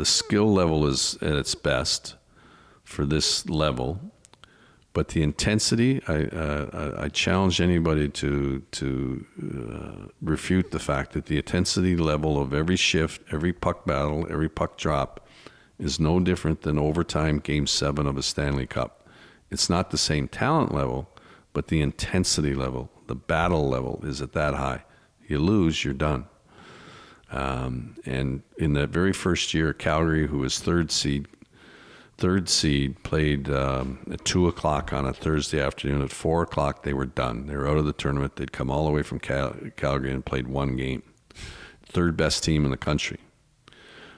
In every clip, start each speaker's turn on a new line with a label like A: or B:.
A: the skill level is at its best for this level, but the intensity, I challenge anybody to refute the fact that the intensity level of every shift, every puck battle, every puck drop is no different than overtime Game 7 of a Stanley Cup. It's not the same talent level, but the intensity level, the battle level is at that high. You lose, you're done. And in that very first year, Calgary, who was third seed, played at 2 o'clock on a Thursday afternoon. At 4 o'clock, they were done. They were out of the tournament. They'd come all the way from Calgary and played one game. Third best team in the country.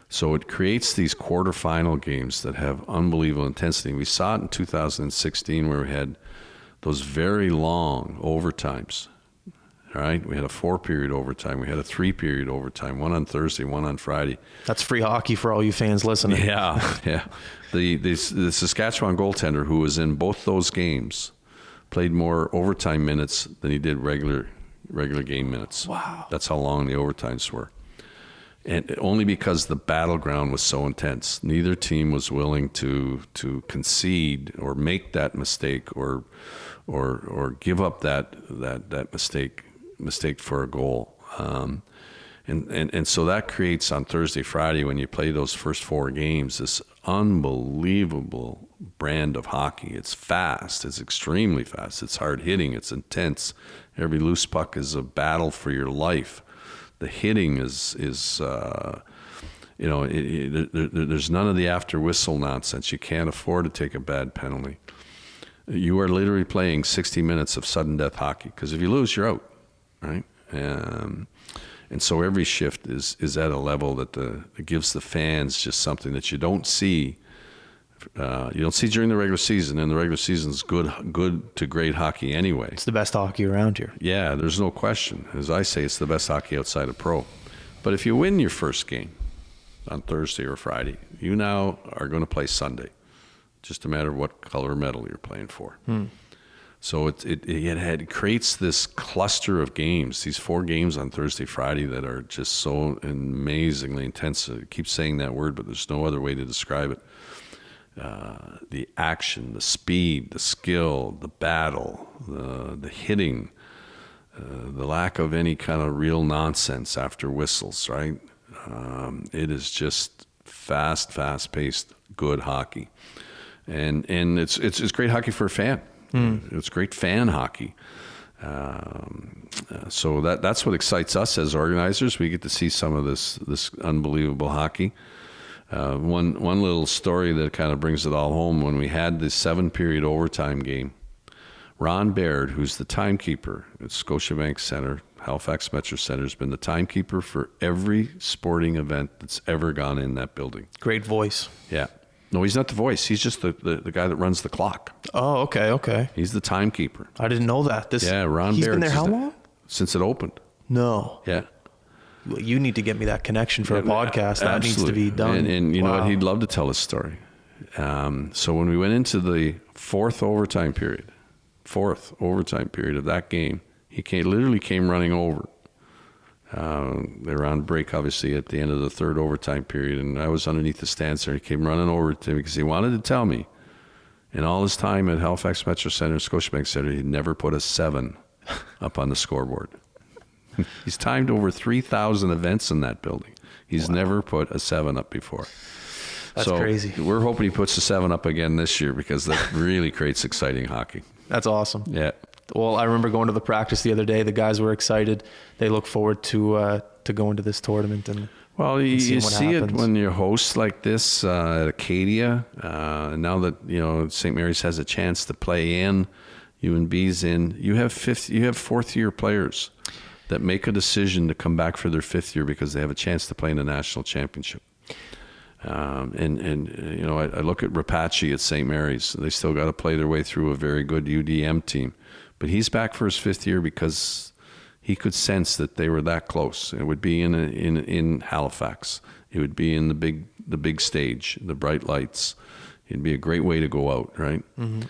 A: So it creates these quarterfinal games that have unbelievable intensity. We saw it in 2016 where we had those very long overtimes. All right, we had a 4-period overtime. We had a 3-period overtime, one on Thursday, one on Friday.
B: That's free hockey for all you fans listening.
A: Yeah. The Saskatchewan goaltender, who was in both those games, played more overtime minutes than he did regular game minutes.
B: Wow.
A: That's how long the overtimes were. And only because the battleground was so intense. Neither team was willing to concede or make that mistake or give up that mistake for a goal. And so that creates on Thursday, Friday, when you play those first 4 games, this unbelievable brand of hockey. It's fast. It's extremely fast. It's hard hitting. It's intense. Every loose puck is a battle for your life. The hitting is there's none of the after whistle nonsense. You can't afford to take a bad penalty. You are literally playing 60 minutes of sudden death hockey, because if you lose, you're out, right? And so every shift is at a level that gives the fans just something that you don't see. You don't see during the regular season, and the regular season is good to great hockey anyway.
B: It's the best hockey around here.
A: Yeah, there's no question. As I say, it's the best hockey outside of pro. But if you win your first game on Thursday or Friday, you now are going to play Sunday. Just a matter of what color medal you're playing for. So it creates this cluster of games, these 4 games on Thursday, Friday that are just so amazingly intense. I keep saying that word, but there's no other way to describe it. The action, the speed, the skill, the battle, the hitting, the lack of any kind of real nonsense after whistles, right? It is just fast-paced, good hockey. And it's great hockey for a fan. It's great fan hockey. So that's what excites us as organizers. We get to see some of this unbelievable hockey. One little story that kind of brings it all home: when we had the 7-period overtime game, Ron Baird, who's the timekeeper at Scotiabank Centre, Halifax Metro Centre, has been the timekeeper for every sporting event that's ever gone in that building.
B: Great voice.
A: Yeah. No, he's not the voice. He's just the guy that runs the clock.
B: Oh, okay.
A: He's the timekeeper.
B: I didn't know that.
A: Ron Baird.
B: He's been there how long?
A: Since it opened.
B: No.
A: Yeah.
B: Well, you need to get me that connection for a podcast. That
A: Absolutely.
B: needs to be done.
A: And you know what? He'd love to tell his story. So when we went into the fourth overtime period of that game, he literally came running over. They were on break, obviously, at the end of the third overtime period, and I was underneath the stands there. He came running over to me because he wanted to tell me, in all his time at Halifax Metro Centre, Scotiabank Centre, he'd never put a 7 up on the scoreboard. He's timed over 3,000 events in that building. He's never put a 7 up before.
B: That's crazy.
A: We're hoping he puts a 7 up again this year, because that really creates exciting hockey.
B: That's awesome.
A: Yeah.
B: Well, I remember going to the practice the other day. The guys were excited. They look forward to going to this tournament and.
A: Well, you see it when you're hosts like this at Acadia. And now that St. Mary's has a chance to play in, UNB's in. You have 4th-year players that make a decision to come back for their 5th year because they have a chance to play in a national championship. I look at Rapace at St. Mary's. They still got to play their way through a very good UDM team. But he's back for his 5th year because he could sense that they were that close. It would be in Halifax. It would be in the big stage, the bright lights. It'd be a great way to go out, right?
B: Mm-hmm.